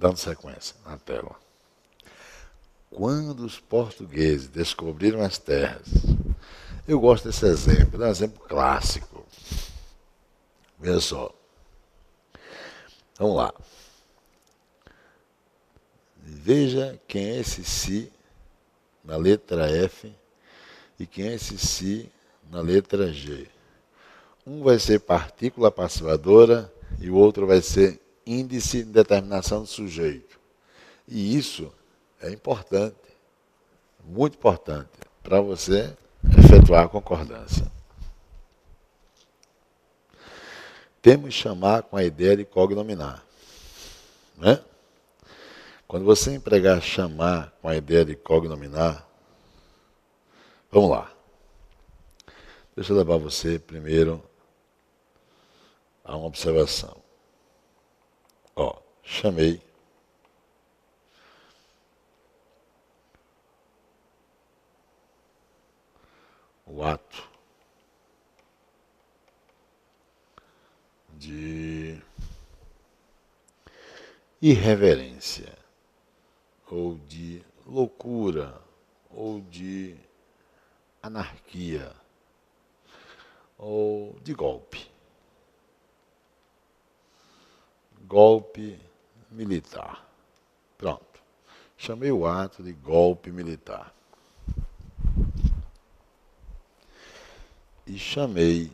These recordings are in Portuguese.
dando sequência na tela. Quando os portugueses descobriram as terras, eu gosto desse exemplo, é um exemplo clássico. Veja só. Vamos lá. Veja quem é esse si na letra F e quem é esse si na letra G. Um vai ser partícula passivadora e o outro vai ser índice de determinação do sujeito. E isso é importante, muito importante, para você efetuar a concordância. Temos que chamar com a ideia de cognominar. Né? Quando você empregar chamar com a ideia de cognominar, vamos lá. Deixa eu levar você primeiro a uma observação. Ó, chamei o ato de irreverência, ou de loucura, ou de anarquia, ou de golpe. Golpe militar. Pronto. Chamei o ato de golpe militar. E chamei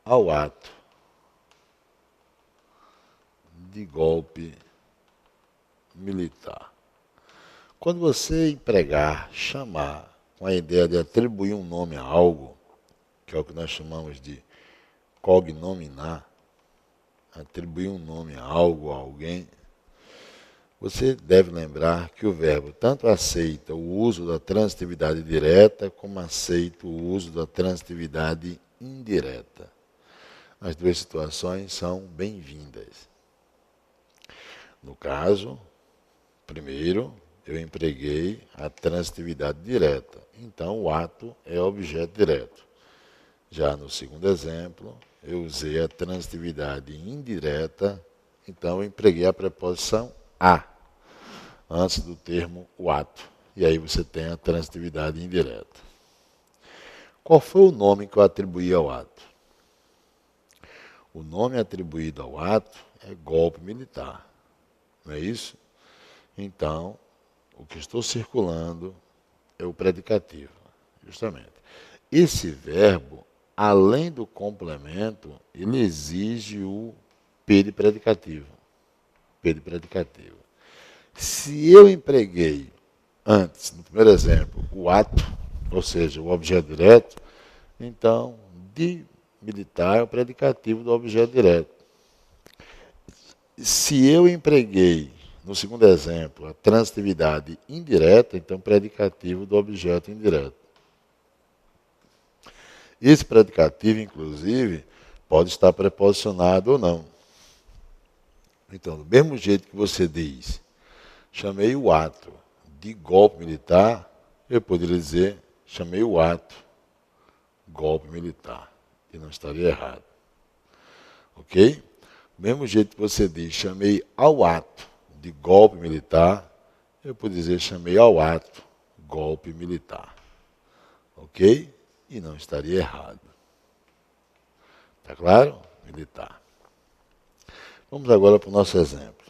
ao ato de golpe militar. Quando você empregar, chamar, com a ideia de atribuir um nome a algo, que é o que nós chamamos de cognominar, atribuir um nome a algo, a alguém, você deve lembrar que o verbo tanto aceita o uso da transitividade direta, como aceita o uso da transitividade indireta. As duas situações são bem-vindas. No caso, primeiro, eu empreguei a transitividade direta. Então, o ato é objeto direto. Já no segundo exemplo, eu usei a transitividade indireta. Então, eu empreguei a preposição a, antes do termo o ato. E aí você tem a transitividade indireta. Qual foi o nome que eu atribuí ao ato? O nome atribuído ao ato é golpe militar. Não é isso? Então, o que estou circulando é o predicativo, justamente. Esse verbo, além do complemento, ele exige o P de predicativo. P de predicativo. Se eu empreguei antes, no primeiro exemplo, o ato, ou seja, o objeto direto, então, de militar é o predicativo do objeto direto. Se eu empreguei, no segundo exemplo, a transitividade indireta, então predicativo do objeto indireto. Esse predicativo, inclusive, pode estar preposicionado ou não. Então, do mesmo jeito que você diz, chamei o ato de golpe militar, eu poderia dizer, chamei o ato golpe militar. E não estaria errado. Ok? Do mesmo jeito que você diz, chamei ao ato de golpe militar, eu poderia dizer, chamei ao ato golpe militar. Ok? E não estaria errado. Está claro? Militar. Vamos agora para o nosso exemplo.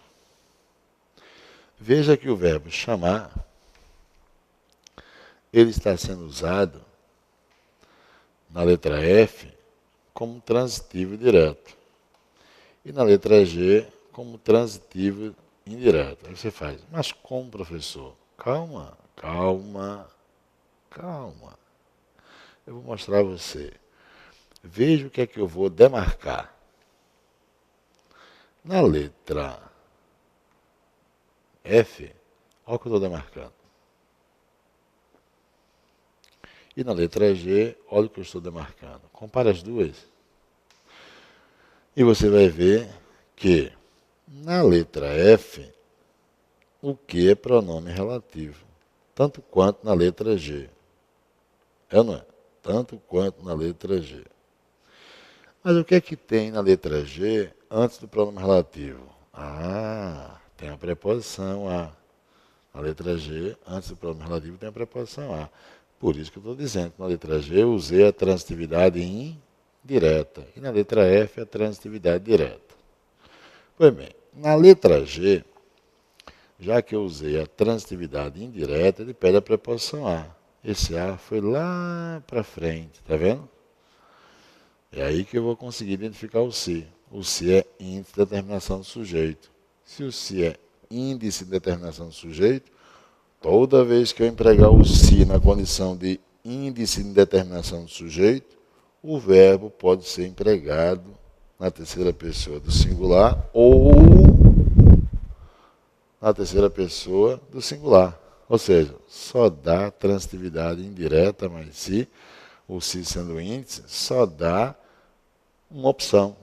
Veja que o verbo chamar, ele está sendo usado na letra F como transitivo direto. E na letra G como transitivo indireto. Aí você faz, mas como, professor? Calma, calma, calma. Eu vou mostrar a você. Veja o que é que eu vou demarcar. Na letra F, olha o que eu estou demarcando. E na letra G, olha o que eu estou demarcando. Compare as duas. E você vai ver que na letra F, o que é pronome relativo. Tanto quanto na letra G. É ou não é? Tanto quanto na letra G. Mas o que é que tem na letra G antes do pronome relativo? Tem a preposição a. Na letra G, antes do pronome relativo, tem a preposição a. Por isso que eu estou dizendo que na letra G eu usei a transitividade indireta. E na letra F a transitividade direta. Pois bem, na letra G, já que eu usei a transitividade indireta, ele pede a preposição a. Esse a foi lá para frente, tá vendo? É aí que eu vou conseguir identificar o se. O se é índice de determinação do sujeito. Se o se é índice de determinação do sujeito, toda vez que eu empregar o se na condição de índice de determinação do sujeito, o verbo pode ser empregado na terceira pessoa do singular ou na terceira pessoa do singular. Ou seja, só dá transitividade indireta, mas se, o se sendo índice, só dá uma opção.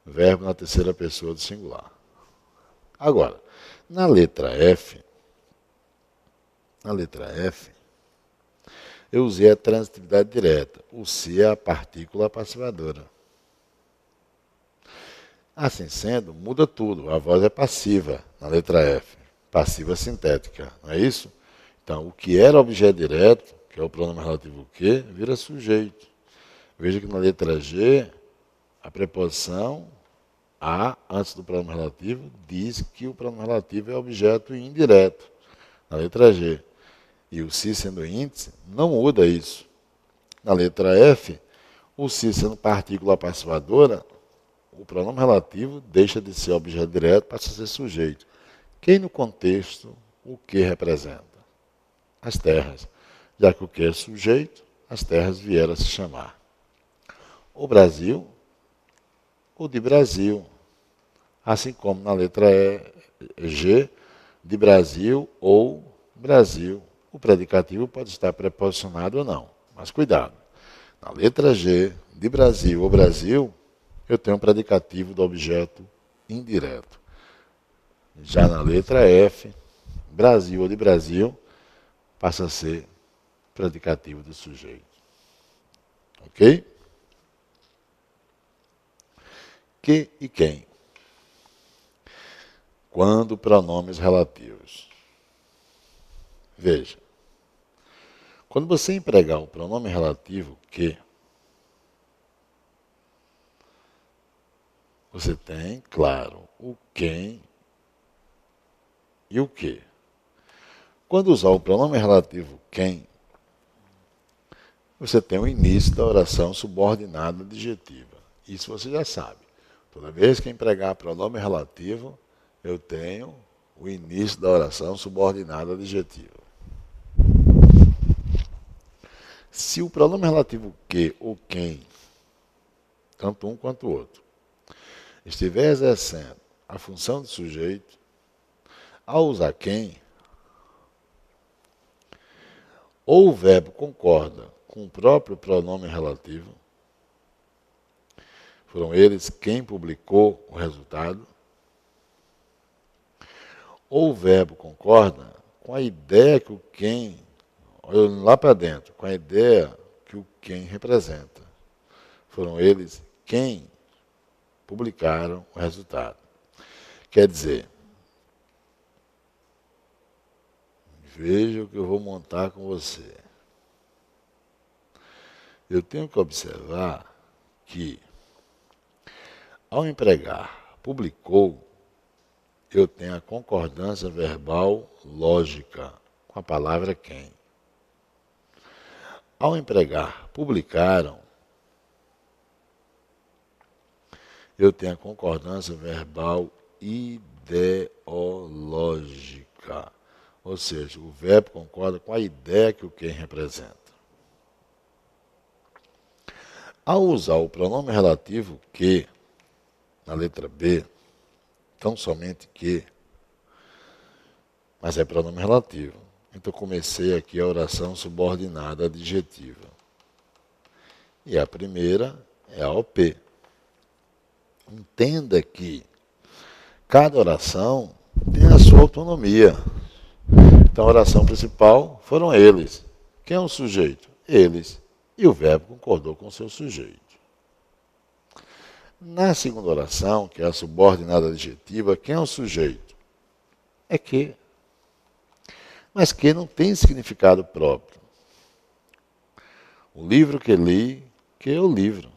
Verbo na terceira pessoa do singular. Agora, na letra F, eu usei a transitividade direta. O se é a partícula passivadora. Assim sendo, muda tudo. A voz é passiva na letra F. Passiva sintética, não é isso? Então, o que era objeto direto, que é o pronome relativo o quê, vira sujeito. Veja que na letra G, a preposição a, antes do pronome relativo, diz que o pronome relativo é objeto indireto, na letra G. E o se sendo índice, não muda isso. Na letra F, o se sendo partícula passivadora, o pronome relativo deixa de ser objeto direto, passa a ser sujeito. Quem no contexto, o que representa? As terras. Já que o que é sujeito, as terras vieram a se chamar o Brasil ou de Brasil. Assim como na letra G, de Brasil ou Brasil. O predicativo pode estar preposicionado ou não, mas cuidado. Na letra G, de Brasil ou Brasil, eu tenho um predicativo do objeto indireto. Já na letra F, Brasil ou de Brasil, passa a ser predicativo do sujeito. Ok? Que e quem? Quando pronomes relativos. Veja, quando você empregar o pronome relativo que, você tem, claro, o quem e o que. Quando usar o pronome relativo quem, você tem o início da oração subordinada adjetiva. Isso você já sabe. Toda vez que empregar pronome relativo, eu tenho o início da oração subordinada adjetiva. Se o pronome relativo que ou quem, tanto um quanto o outro, estiver exercendo a função de sujeito, ao usar quem, ou o verbo concorda com o próprio pronome relativo, foram eles quem publicou o resultado, ou o verbo concorda com a ideia que o quem, olhando lá para dentro, com a ideia que o quem representa. Foram eles quem publicaram o resultado. Quer dizer, veja o que eu vou montar com você. Eu tenho que observar que, ao empregar publicou, eu tenho a concordância verbal lógica com a palavra quem. Ao empregar publicaram, eu tenho a concordância verbal ideológica. Ou seja, o verbo concorda com a ideia que o quem representa. Ao usar o pronome relativo que, na letra B, tão somente que, mas é pronome relativo. Então comecei aqui a oração subordinada adjetiva. E a primeira é a OP. Entenda que cada oração tem a sua autonomia. Então a oração principal foram eles. Quem é o sujeito? Eles. E o verbo concordou com o seu sujeito. Na segunda oração, que é a subordinada adjetiva, quem é o sujeito? É que. Mas que não tem significado próprio. O livro que li, que é o livro.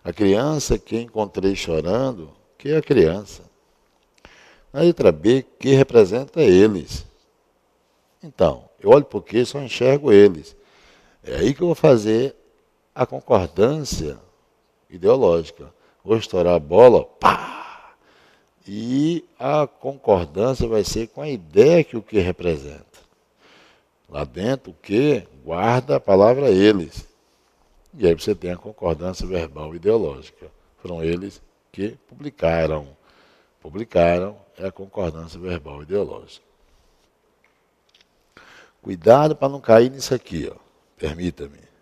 A criança que encontrei chorando, que é a criança. Na letra B, que representa eles. Então, eu olho para o que, só enxergo eles. É aí que eu vou fazer a concordância ideológica. Vou estourar a bola, pá! E a concordância vai ser com a ideia que o que representa. Lá dentro, o que guarda a palavra eles. E aí você tem a concordância verbal ideológica. Foram eles que publicaram. Publicaram é a concordância verbal ideológica. Cuidado para não cair nisso aqui, ó. Permita-me.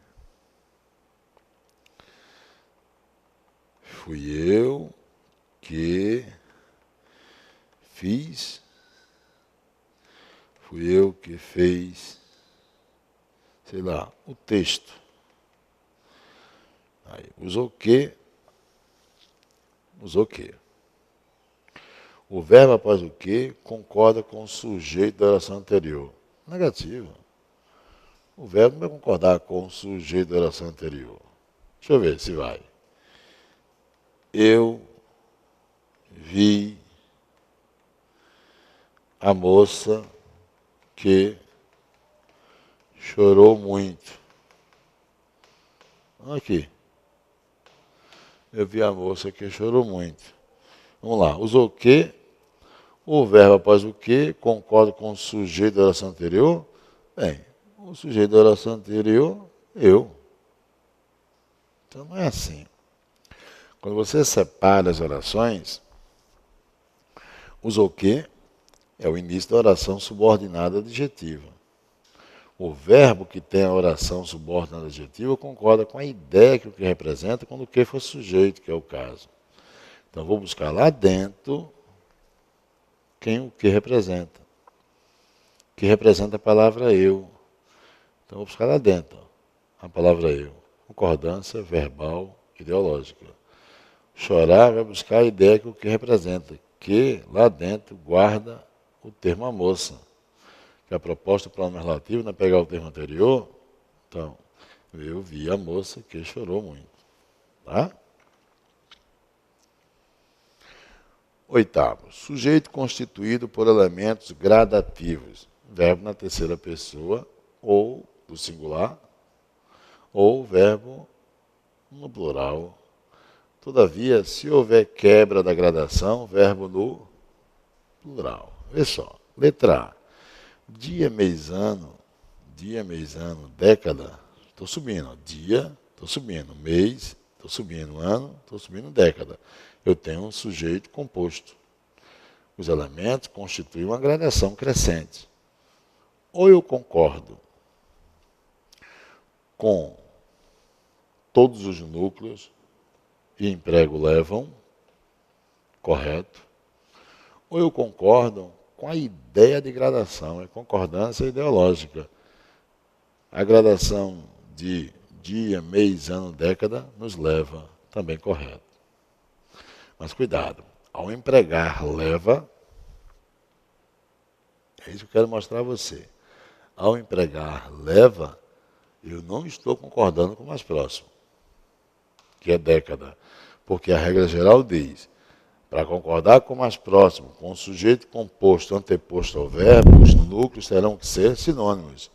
Fui eu que fiz. Fui eu que fez, sei lá, o texto. Aí, usou o que? Usou o que? O verbo após o que concorda com o sujeito da oração anterior. Negativo. O verbo não vai concordar com o sujeito da oração anterior. Deixa eu ver se vai. Eu vi a moça que chorou muito. Aqui. Eu vi a moça que chorou muito. Vamos lá. Usou o que? O verbo após o que concorda com o sujeito da oração anterior? Bem, o sujeito da oração anterior, eu. Então não é assim. Quando você separa as orações, usou o que? É o início da oração subordinada adjetiva. O verbo que tem a oração subordinada adjetiva concorda com a ideia que o que representa quando o que for sujeito, que é o caso. Então vou buscar lá dentro quem o que representa. Que representa a palavra eu. Então vou buscar lá dentro a palavra eu. Concordância verbal ideológica. Chorar vai buscar a ideia que o que representa. Que lá dentro guarda o termo a moça. Que a proposta do plano relativo não é pegar o termo anterior. Então, eu vi a moça que chorou muito. Tá? Oitavo, sujeito constituído por elementos gradativos. Verbo na terceira pessoa, ou do singular, ou verbo no plural. Todavia, se houver quebra da gradação, verbo no plural. Vê só, letra A. Dia, mês, ano, década, estou subindo. Ó. Dia, estou subindo. Mês, estou subindo. Ano, estou subindo. Década. Eu tenho um sujeito composto. Os elementos constituem uma gradação crescente. Ou eu concordo com todos os núcleos e emprego levam, correto, ou eu concordo com a ideia de gradação, é concordância ideológica. A gradação de dia, mês, ano, década nos leva, também correto. Mas cuidado, ao empregar leva, é isso que eu quero mostrar a você. Ao empregar leva, eu não estou concordando com o mais próximo, que é década. Porque a regra geral diz, para concordar com o mais próximo, com o sujeito composto anteposto ao verbo, os núcleos terão que ser sinônimos.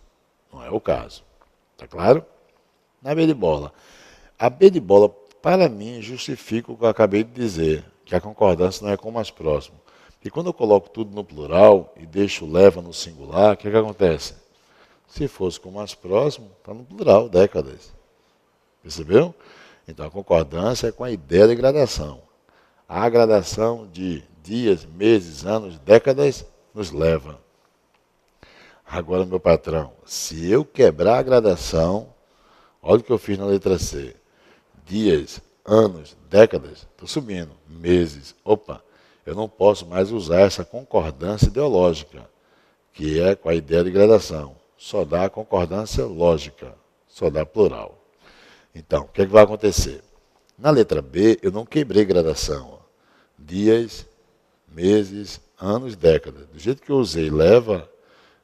Não é o caso. Está claro? Na B de bola. A B de bola, para mim, justifica o que eu acabei de dizer, que a concordância não é com o mais próximo. E quando eu coloco tudo no plural e deixo leva no singular, o que acontece? Se fosse com o mais próximo, está no plural, décadas. Percebeu? Então a concordância é com a ideia de gradação. A gradação de dias, meses, anos, décadas nos leva. Agora, meu patrão, se eu quebrar a gradação, olha o que eu fiz na letra C. Dias, anos, décadas, estou subindo. Meses, opa, eu não posso mais usar essa concordância ideológica, que é com a ideia de gradação. Só dá concordância lógica, só dá plural. Então, o que é que vai acontecer? Na letra B, eu não quebrei gradação. Ó. Dias, meses, anos, décadas. Do jeito que eu usei leva,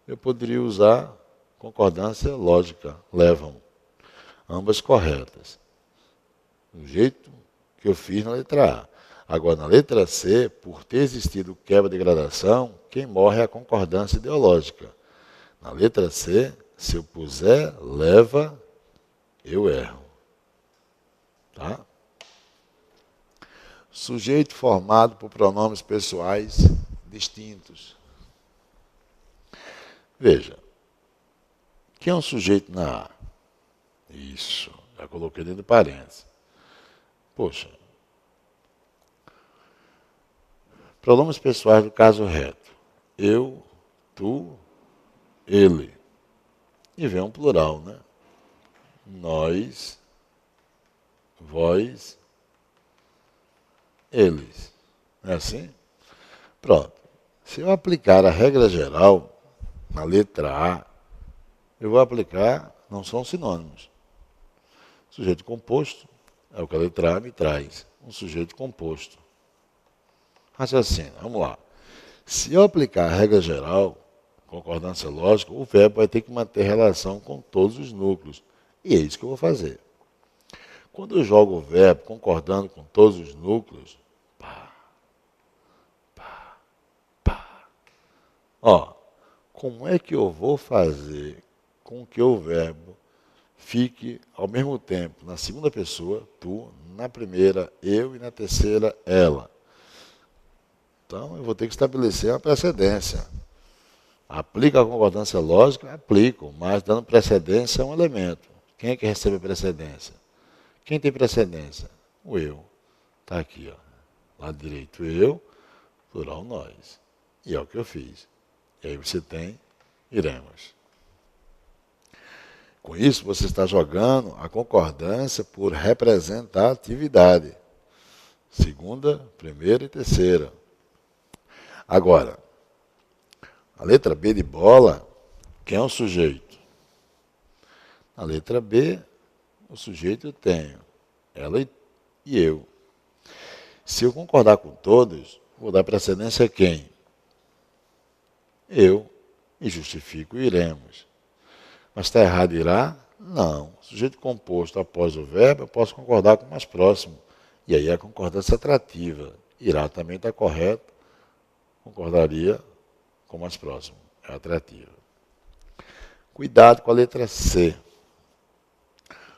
eu poderia usar concordância lógica, levam. Ambas corretas. Do jeito que eu fiz na letra A. Agora, na letra C, por ter existido quebra de gradação, quem morre é a concordância ideológica. Na letra C, se eu puser leva, eu erro. Tá? Sujeito formado por pronomes pessoais distintos. Veja, quem é um sujeito na A? Isso, já coloquei dentro de parênteses. Poxa, pronomes pessoais do caso reto. Eu, tu, ele. E vem um plural, né? Nós, vós, eles. Não é assim? Pronto. Se eu aplicar a regra geral na letra A, eu vou aplicar, não são sinônimos. Sujeito composto é o que a letra A me traz. Um sujeito composto. Raciocínio, vamos lá. Se eu aplicar a regra geral, concordância lógica, o verbo vai ter que manter relação com todos os núcleos. E é isso que eu vou fazer. Quando eu jogo o verbo concordando com todos os núcleos, pá, pá, pá. Ó, como é que eu vou fazer com que o verbo fique ao mesmo tempo na segunda pessoa, tu, na primeira, eu e na terceira, ela? Então, eu vou ter que estabelecer uma precedência. Aplica a concordância lógica? Aplico, mas dando precedência a um elemento. Quem é que recebe a precedência? Quem tem precedência? O eu. Está aqui, ó. Lado direito, eu, plural, nós. E é o que eu fiz. E aí você tem, iremos. Com isso, você está jogando a concordância por representatividade. Segunda, primeira e terceira. Agora, a letra B de bola, quem é o sujeito? Na letra B, o sujeito eu tenho, ela e eu. Se eu concordar com todos, vou dar precedência a quem? Eu. E justifico iremos. Mas está errado irá? Não. Sujeito composto após o verbo, eu posso concordar com o mais próximo. E aí a concordância atrativa. Irá também está correto. Concordaria com o mais próximo. É atrativa. Cuidado com a letra C.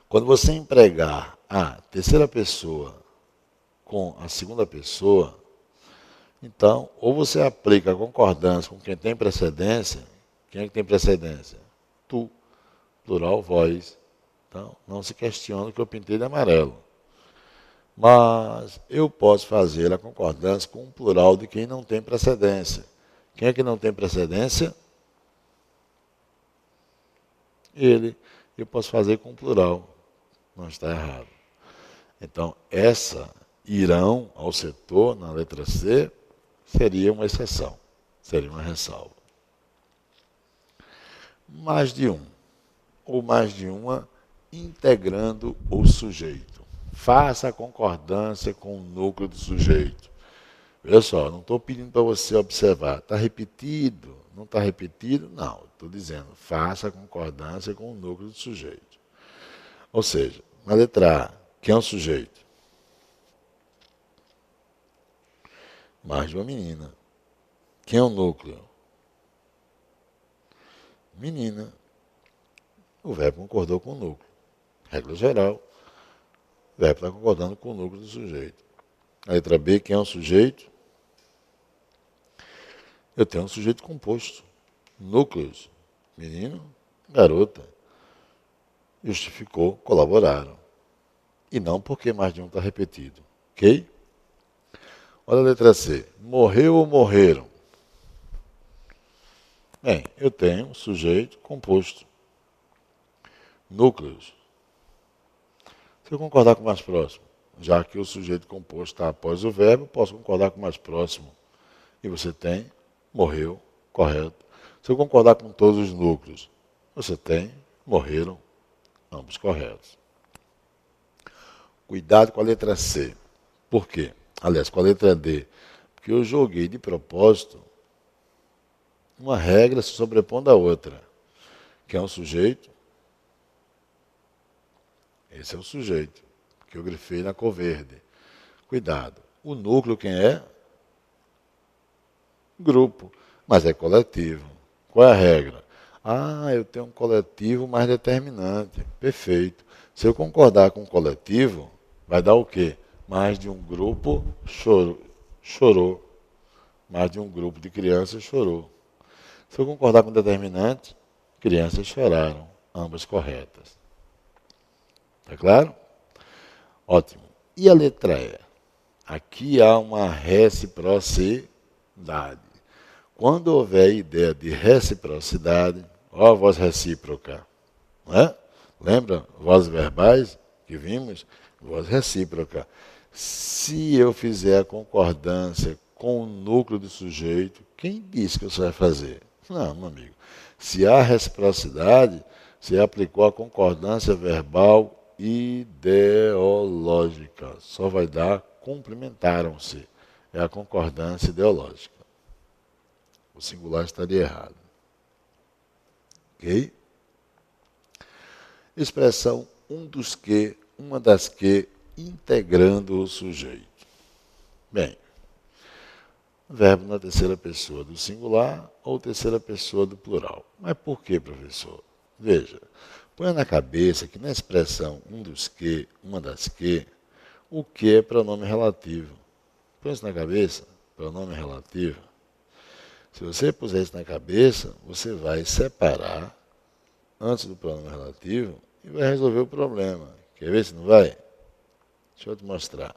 Quando você empregar a terceira pessoa com a segunda pessoa, então, ou você aplica a concordância com quem tem precedência. Quem é que tem precedência? Tu. Plural, vós. Então, não se questiona que eu pintei de amarelo. Mas eu posso fazer a concordância com o plural de quem não tem precedência. Quem é que não tem precedência? Ele. Eu posso fazer com o plural. Não está errado. Então, essa irão ao setor, na letra C, seria uma exceção. Seria uma ressalva. Mais de um. Ou mais de uma, integrando o sujeito. Faça a concordância com o núcleo do sujeito. Olha só, não estou pedindo para você observar. Está repetido? Não está repetido? Não. Estou dizendo, faça a concordância com o núcleo do sujeito. Ou seja, na letra A, quem é o sujeito? Mais de uma menina. Quem é o núcleo? Menina. O verbo concordou com o núcleo. Regra geral, o verbo está concordando com o núcleo do sujeito. A letra B, quem é o sujeito? Eu tenho um sujeito composto. Núcleos. Menino, garota. Justificou, colaboraram. E não porque mais de um está repetido. Ok? Olha a letra C. Morreu ou morreram? Bem, eu tenho um sujeito composto. Núcleos. Se eu concordar com o mais próximo, já que o sujeito composto está após o verbo, posso concordar com o mais próximo. E você tem, morreu, correto. Se eu concordar com todos os núcleos, você tem, morreram, ambos corretos. Cuidado com a letra C. Por quê? Aliás, com a letra D. Porque eu joguei de propósito uma regra se sobrepondo à outra. Quem é o sujeito? Esse é o sujeito, que eu grifei na cor verde. Cuidado. O núcleo quem é? Grupo. Mas é coletivo. Qual é a regra? Ah, eu tenho um coletivo mais determinante. Perfeito. Se eu concordar com o coletivo, vai dar o quê? Mais de um grupo chorou. Mais de um grupo de crianças chorou. Se eu concordar com o determinante, crianças choraram. Ambas corretas. Tá claro? Ótimo. E a letra E? Aqui há uma reciprocidade. Quando houver ideia de reciprocidade, ó a voz recíproca, não é? Lembra? Vozes verbais que vimos? Voz recíproca. Se eu fizer a concordância com o núcleo do sujeito, quem disse que você vai fazer? Não, meu amigo. Se há reciprocidade, você aplicou a concordância verbal ideológica. Só vai dar complementaram-se. É a concordância ideológica. O singular estaria errado. Ok? Expressão um dos que, uma das que, integrando o sujeito. Bem, verbo na terceira pessoa do singular ou terceira pessoa do plural. Mas por que, professor? Veja, põe na cabeça que na expressão um dos que, uma das que, o que é pronome relativo. Põe isso na cabeça, pronome relativo. Se você puser isso na cabeça, você vai separar antes do pronome relativo e vai resolver o problema. Quer ver se não vai? Deixa eu te mostrar.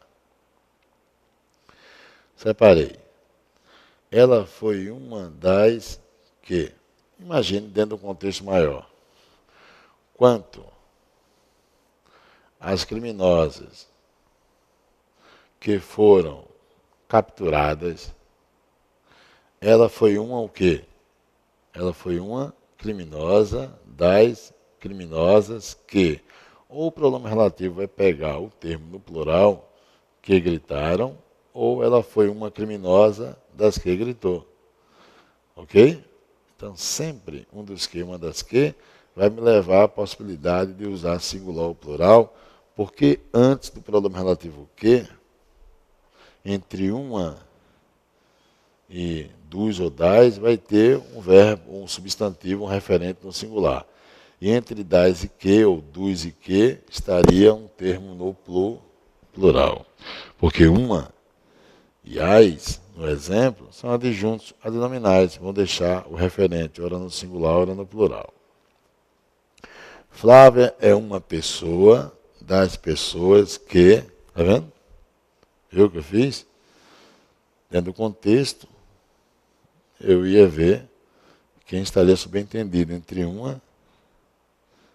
Separei. Ela foi uma das que, imagine dentro de um contexto maior, quanto as criminosas que foram capturadas, ela foi uma o quê? Ela foi uma criminosa das criminosas que, ou o pronome relativo vai pegar o termo no plural, que gritaram, ou ela foi uma criminosa das que gritou. Ok? Então, sempre um dos que, uma das que, vai me levar à possibilidade de usar singular ou plural, porque antes do pronome relativo que, entre uma e dos ou das, vai ter um verbo, um substantivo, um referente no singular. E entre das e que, ou dos e que, estaria um termo no plural. Porque uma e as, no exemplo, são adjuntos adnominais, vão deixar o referente, ora no singular, ora no plural. Flávia é uma pessoa das pessoas que, tá vendo? Viu o que eu fiz? Dentro do contexto, eu ia ver quem estaria subentendido entre uma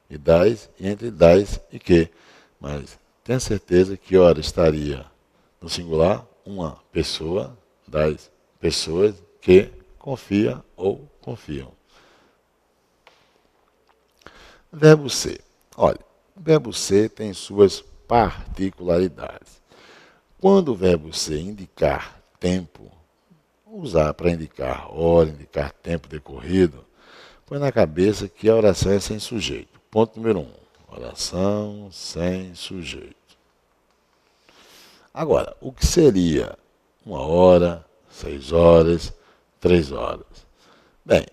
e das, e entre das e que. Mas tenha certeza que ora estaria no singular uma pessoa das pessoas que confia ou confiam. Verbo ser. Olha, o verbo ser tem suas particularidades. Quando o verbo ser indicar tempo, usar para indicar hora, indicar tempo decorrido, põe na cabeça que a oração é sem sujeito. Ponto número 1. Oração sem sujeito. Agora, o que seria 1 hora, 6 horas, 3 horas? Bem,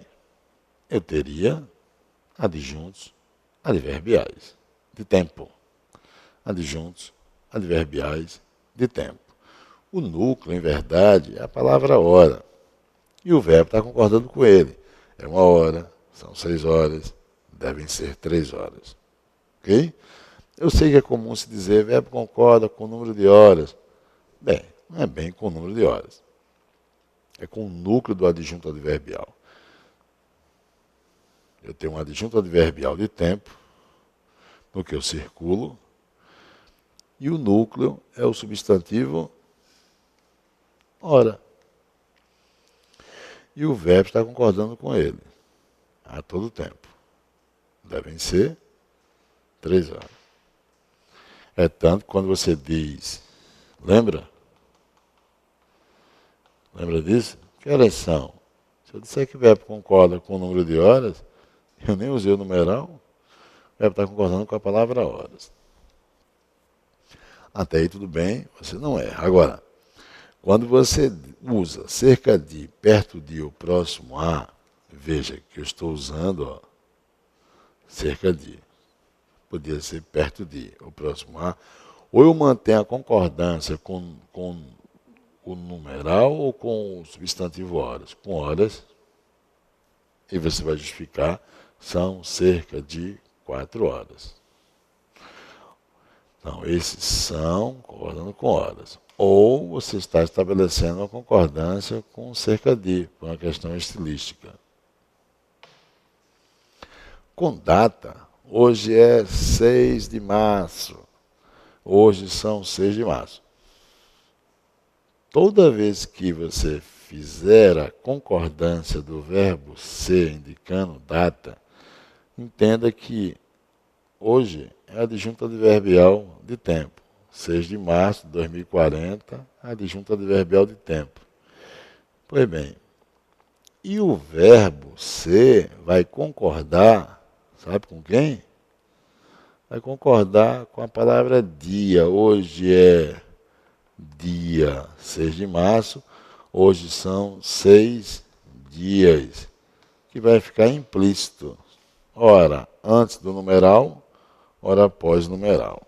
eu teria adjuntos adverbiais de tempo. Adjuntos adverbiais de tempo. O núcleo, em verdade, é a palavra hora. E o verbo está concordando com ele. É 1 hora, são 6 horas, devem ser 3 horas. Ok? Eu sei que é comum se dizer, verbo concorda com o número de horas. Bem, não é bem com o número de horas. É com o núcleo do adjunto adverbial. Eu tenho um adjunto adverbial de tempo, no que eu circulo, e o núcleo é o substantivo hora. E o verbo está concordando com ele a todo tempo. Devem ser 3 horas. É tanto que quando você diz, lembra? Lembra disso? Que horas são? Se eu disser que o verbo concorda com o número de horas, eu nem usei o numeral, o verbo está concordando com a palavra horas. Até aí tudo bem, você não erra. Agora, quando você usa cerca de, perto de ou próximo a, veja que eu estou usando ó, cerca de, podia ser perto de ou próximo a, ou eu mantenho a concordância com o numeral ou com o substantivo horas. Com horas, e você vai justificar, são cerca de 4 horas. Então, esses são concordando com horas. Ou você está estabelecendo uma concordância com cerca de, por uma questão estilística. Com data, hoje é 6 de março. Hoje são 6 de março. Toda vez que você fizer a concordância do verbo ser indicando data, entenda que hoje é a adjunta adverbial de tempo. 6 de março de 2040, a adjunta adverbial de tempo. Pois bem, e o verbo ser vai concordar, sabe com quem? Vai concordar com a palavra dia. Hoje é dia 6 de março, hoje são 6 dias, que vai ficar implícito. Ora antes do numeral, ora após o numeral.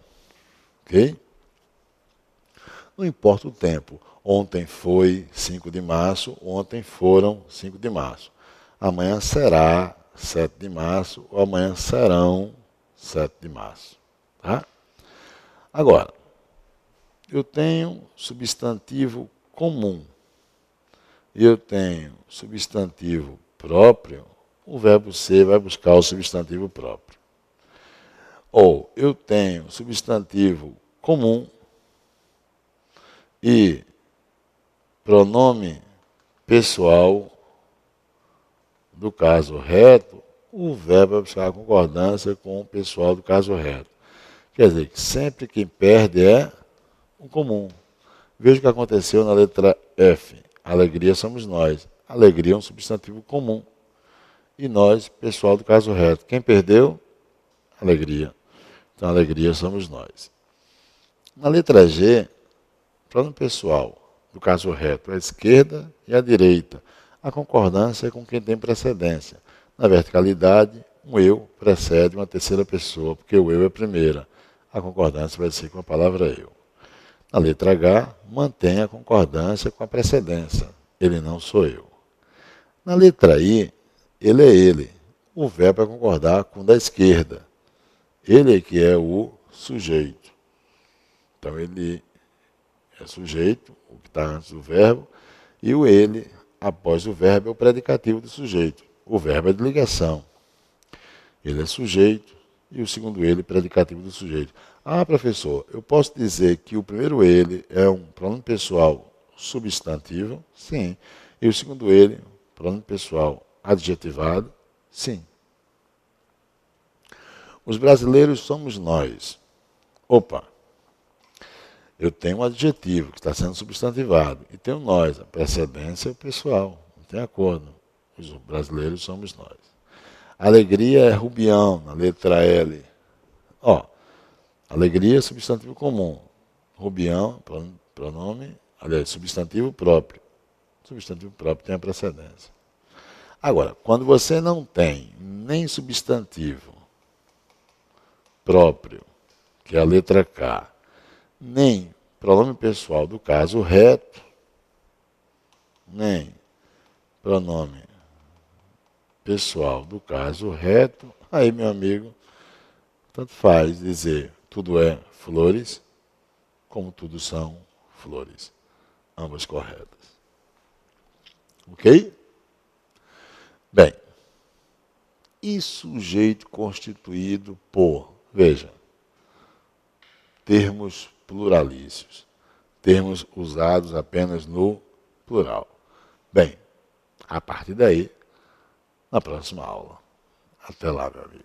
Ok? Não importa o tempo. Ontem foi 5 de março, ontem foram 5 de março. Amanhã será 7 de março, ou amanhã serão 7 de março. Tá? Agora, eu tenho substantivo comum e eu tenho substantivo próprio, o verbo ser vai buscar o substantivo próprio. Ou eu tenho substantivo comum e pronome pessoal do caso reto, o verbo vai buscar a concordância com o pessoal do caso reto. Quer dizer que sempre quem perde é o comum. Veja o que aconteceu na letra F. Alegria somos nós. Alegria é um substantivo comum. E nós, pessoal do caso reto. Quem perdeu? Alegria. Então, alegria somos nós. Na letra G, pronome pessoal do caso reto, a esquerda e a direita. A concordância é com quem tem precedência. Na verticalidade, um eu precede uma terceira pessoa, porque o eu é a primeira. A concordância vai ser com a palavra eu. Na letra H, mantém a concordância com a precedência. Ele não sou eu. Na letra I, ele é ele. O verbo é concordar com o da esquerda. Ele é que é o sujeito. Então, ele é sujeito, o que está antes do verbo, e o ele, após o verbo, é o predicativo do sujeito. O verbo é de ligação. Ele é sujeito e o segundo ele, predicativo do sujeito. Ah, professor, eu posso dizer que o primeiro ele é um pronome pessoal substantivo? Sim. E o segundo ele, pronome pessoal adjetivado? Sim. Os brasileiros somos nós. Opa, eu tenho um adjetivo que está sendo substantivado e tenho nós, a precedência é o pessoal, não tem acordo. Os brasileiros somos nós. Alegria é Rubião, na letra L. Ó, alegria é substantivo comum. Rubião, pronome, aliás, substantivo próprio. Substantivo próprio tem a precedência. Agora, quando você não tem nem substantivo próprio, que é a letra K, nem pronome pessoal do caso reto, nem pronome pessoal do caso reto, aí, meu amigo, tanto faz dizer tudo é flores, como tudo são flores. Ambas corretas. Ok? Bem, e sujeito constituído por, veja, termos pluralícios, termos usados apenas no plural. Bem, a partir daí, na próxima aula. Até lá, meu amigo.